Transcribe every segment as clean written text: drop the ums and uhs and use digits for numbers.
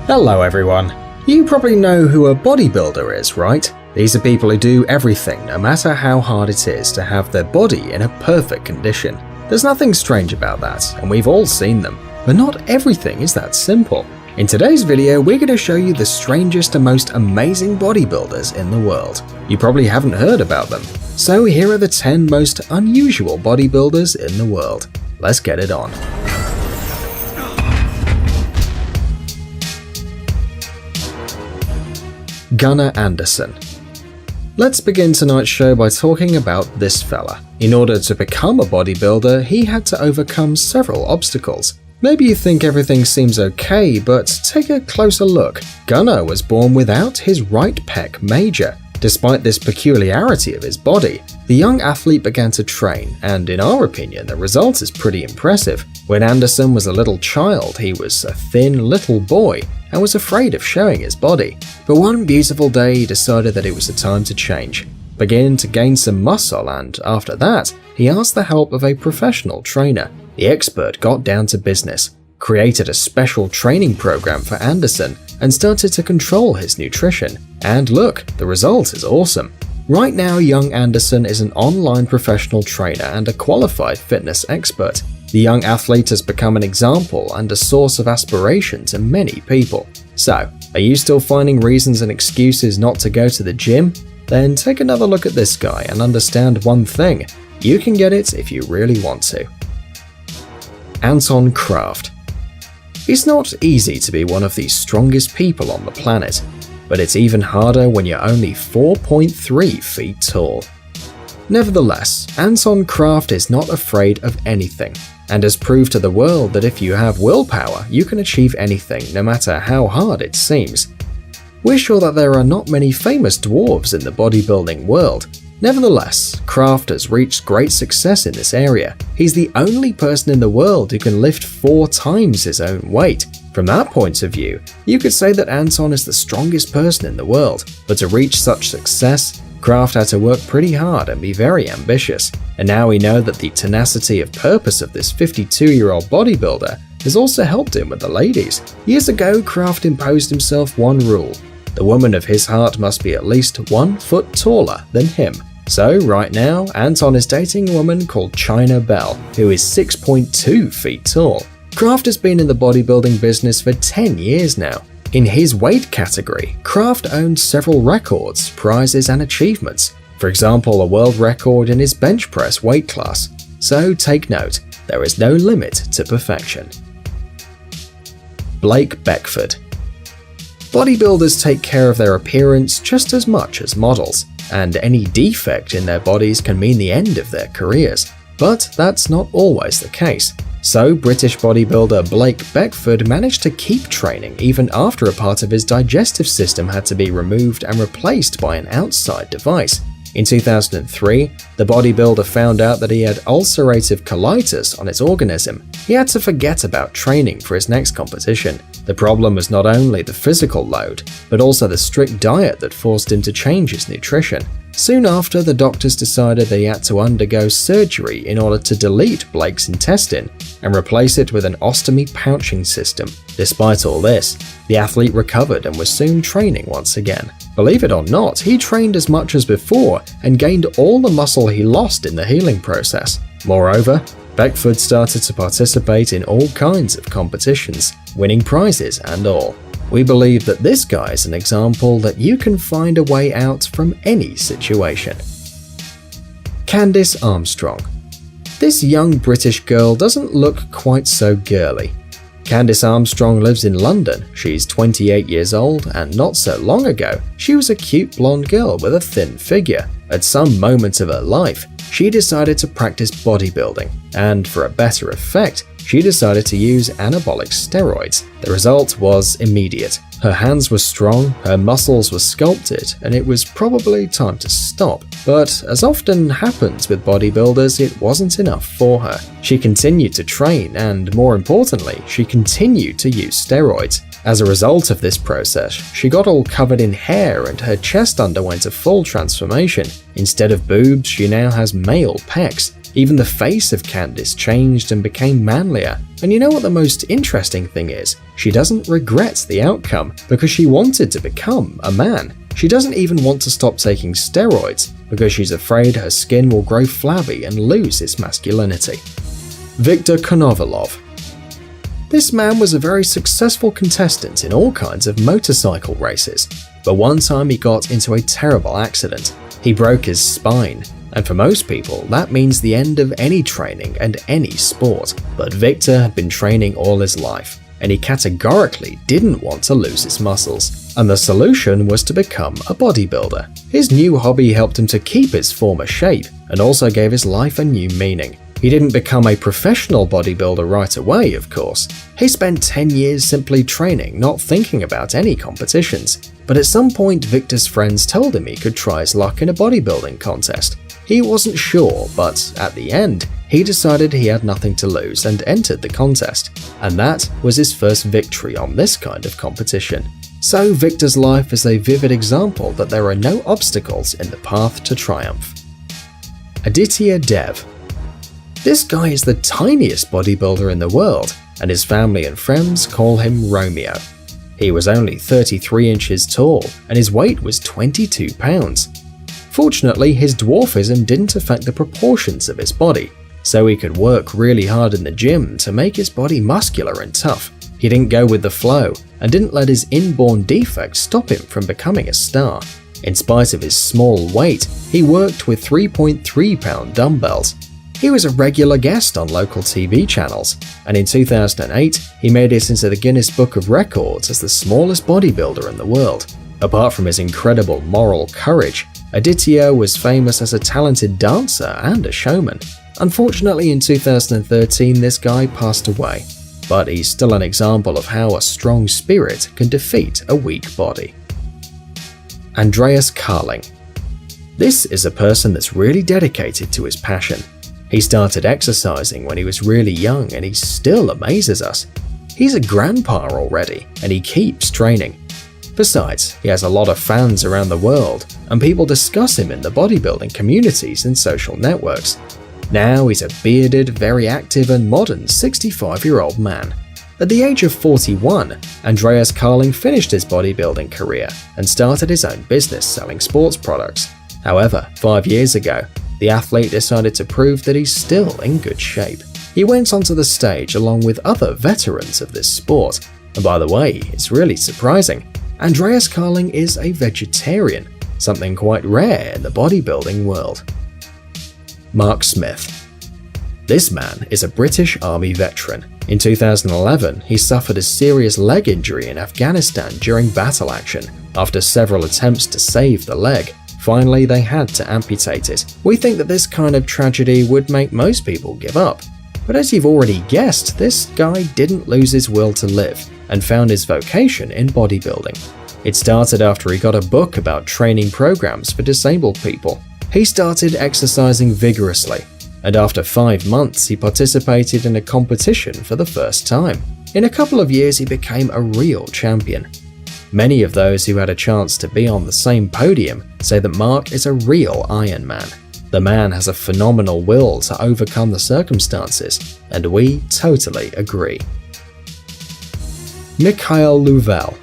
Hello everyone. You probably know who a bodybuilder is, right? These are people who do everything, no matter how hard it is, to have their body in a perfect condition. There's nothing strange about that, and we've all seen them. But not everything is that simple. In today's video, we're going to show you the strangest and most amazing bodybuilders in the world. You probably haven't heard about them. So here are the 10 most unusual bodybuilders in the world. Let's get it on. Gunnar Anderson. Let's begin tonight's show by talking about this fella. In order to become a bodybuilder, he had to overcome several obstacles. Maybe you think everything seems okay, but take a closer look. Gunnar was born without his right pec major. Despite this peculiarity of his body, the young athlete began to train, and in our opinion, the result is pretty impressive. When Anderson was a little child, he was a thin little boy and was afraid of showing his body. But one beautiful day, he decided that it was a time to change, begin to gain some muscle, and after that, he asked the help of a professional trainer. The expert got down to business, created a special training program for Anderson, and started to control his nutrition. And look, the result is awesome. Right now, young Anderson is an online professional trainer and a qualified fitness expert. The young athlete has become an example and a source of aspiration to many people. So, are you still finding reasons and excuses not to go to the gym? Then take another look at this guy and understand one thing: you can get it if you really want to. Anton Kraft. It's not easy to be one of the strongest people on the planet, but it's even harder when you're only 4.3 feet tall. Nevertheless, Anton Kraft is not afraid of anything, and has proved to the world that if you have willpower, you can achieve anything, no matter how hard it seems. We're sure that there are not many famous dwarves in the bodybuilding world. Nevertheless, Kraft has reached great success in this area. He's the only person in the world who can lift 4 times his own weight. From that point of view, you could say that Anton is the strongest person in the world, but to reach such success, Kraft had to work pretty hard and be very ambitious. And now we know that the tenacity of purpose of this 52-year-old bodybuilder has also helped him with the ladies. Years ago, Kraft imposed himself one rule: the woman of his heart must be at least 1 foot taller than him. So right now, Anton is dating a woman called China Bell, who is 6.2 feet tall. Kraft has been in the bodybuilding business for 10 years now. In his weight category, Kraft owns several records, prizes, and achievements. For example, a world record in his bench press weight class. So take note, there is no limit to perfection. Blake Beckford. Bodybuilders take care of their appearance just as much as models, and any defect in their bodies can mean the end of their careers. But that's not always the case. So British bodybuilder Blake Beckford managed to keep training even after a part of his digestive system had to be removed and replaced by an outside device. In 2003, the bodybuilder found out that he had ulcerative colitis on his organism. He had to forget about training for his next competition. The problem was not only the physical load, but also the strict diet that forced him to change his nutrition. Soon after, the doctors decided they had to undergo surgery in order to delete Blake's intestine and replace it with an ostomy pouching system. Despite all this, the athlete recovered and was soon training once again. Believe it or not, he trained as much as before and gained all the muscle he lost in the healing process. Moreover, Beckford started to participate in all kinds of competitions, winning prizes and all. We believe that this guy is an example that you can find a way out from any situation. Candice Armstrong. This young British girl doesn't look quite so girly. Candice Armstrong lives in London. She's 28 years old, and not so long ago, she was a cute blonde girl with a thin figure. At some moment of her life, she decided to practice bodybuilding, and for a better effect, she decided to use anabolic steroids. The result was immediate. Her hands were strong, her muscles were sculpted, and it was probably time to stop. But as often happens with bodybuilders, it wasn't enough for her. She continued to train, and more importantly, she continued to use steroids. As a result of this process, she got all covered in hair and her chest underwent a full transformation. Instead of boobs, she now has male pecs. Even the face of Candice changed and became manlier. And you know what the most interesting thing is? She doesn't regret the outcome because she wanted to become a man. She doesn't even want to stop taking steroids because she's afraid her skin will grow flabby and lose its masculinity. Viktor Konovalov. This man was a very successful contestant in all kinds of motorcycle races, but one time he got into a terrible accident. He broke his spine, and for most people that means the end of any training and any sport. But Viktor had been training all his life, and he categorically didn't want to lose his muscles, and the solution was to become a bodybuilder. His new hobby helped him to keep his former shape and also gave his life a new meaning. He didn't become a professional bodybuilder right away, of course. He spent 10 years simply training, not thinking about any competitions. But at some point, Viktor's friends told him he could try his luck in a bodybuilding contest. He wasn't sure, but at the end, he decided he had nothing to lose and entered the contest. And that was his first victory on this kind of competition. So Viktor's life is a vivid example that there are no obstacles in the path to triumph. Aditya Dev. This guy is the tiniest bodybuilder in the world, and his family and friends call him Romeo. He was only 33 inches tall, and his weight was 22 pounds. Fortunately, his dwarfism didn't affect the proportions of his body, so he could work really hard in the gym to make his body muscular and tough. He didn't go with the flow, and didn't let his inborn defects stop him from becoming a star. In spite of his small weight, he worked with 3.3-pound dumbbells. He was a regular guest on local TV channels, and in 2008, he made it into the Guinness Book of Records as the smallest bodybuilder in the world. Apart from his incredible moral courage, Aditya was famous as a talented dancer and a showman. Unfortunately, in 2013, this guy passed away, but he's still an example of how a strong spirit can defeat a weak body. Andreas Carling. This is a person that's really dedicated to his passion. He started exercising when he was really young and he still amazes us. He's a grandpa already and he keeps training. Besides, he has a lot of fans around the world and people discuss him in the bodybuilding communities and social networks. Now he's a bearded, very active and modern 65-year-old man. At the age of 41, Andreas Carling finished his bodybuilding career and started his own business selling sports products. However, 5 years ago, the athlete decided to prove that he's still in good shape. He went onto the stage along with other veterans of this sport. And by the way, it's really surprising, Andreas Carling is a vegetarian, something quite rare in the bodybuilding world. Mark Smith. This man is a British Army veteran. In 2011, he suffered a serious leg injury in Afghanistan during battle action. After several attempts to save the leg, finally they had to amputate it. We think that this kind of tragedy would make most people give up. But as you've already guessed, this guy didn't lose his will to live and found his vocation in bodybuilding. It started after he got a book about training programs for disabled people. He started exercising vigorously, and after 5 months he participated in a competition for the first time. In a couple of years he became a real champion. Many of those who had a chance to be on the same podium say that Mark is a real Iron Man. The man has a phenomenal will to overcome the circumstances, and we totally agree. Mikhail Louvel.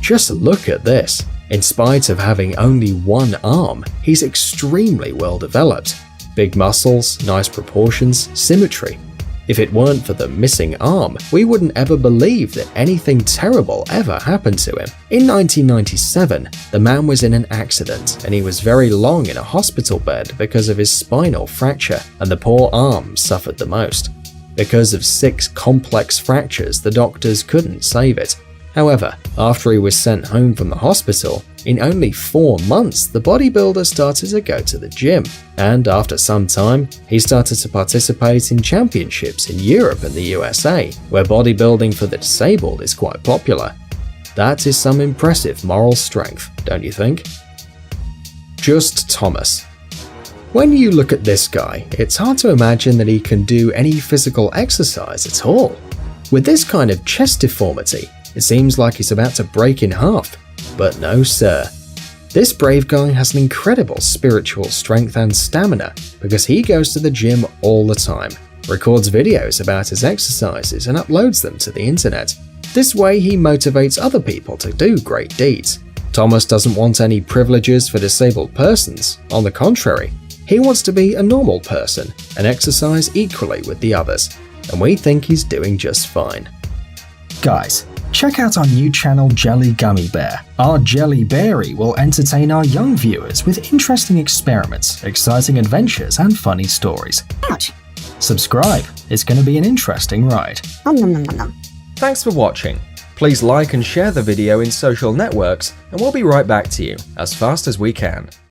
Just look at this. In spite of having only one arm, he's extremely well developed. Big muscles, nice proportions, symmetry. If it weren't for the missing arm, we wouldn't ever believe that anything terrible ever happened to him. In 1997, the man was in an accident and he was very long in a hospital bed because of his spinal fracture, and the poor arm suffered the most. Because of 6 complex fractures, the doctors couldn't save it. However, after he was sent home from the hospital, in only 4 months the bodybuilder started to go to the gym, and after some time, he started to participate in championships in Europe and the USA, where bodybuilding for the disabled is quite popular. That is some impressive moral strength, don't you think? Just Thomas. When you look at this guy, it's hard to imagine that he can do any physical exercise at all. With this kind of chest deformity, It seems like he's about to break in half. But no sir. This brave guy has an incredible spiritual strength and stamina because he goes to the gym all the time, records videos about his exercises and uploads them to the internet. This way he motivates other people to do great deeds. Thomas doesn't want any privileges for disabled persons. On the contrary, he wants to be a normal person and exercise equally with the others, and we think he's doing just fine. Guys, check out our new channel Jelly Gummy Bear. Our Jelly Berry will entertain our young viewers with interesting experiments, exciting adventures, and funny stories. Ouch. Subscribe, it's going to be an interesting ride. Nom nom nom nom nom. Thanks for watching. Please like and share the video in social networks, and we'll be right back to you as fast as we can.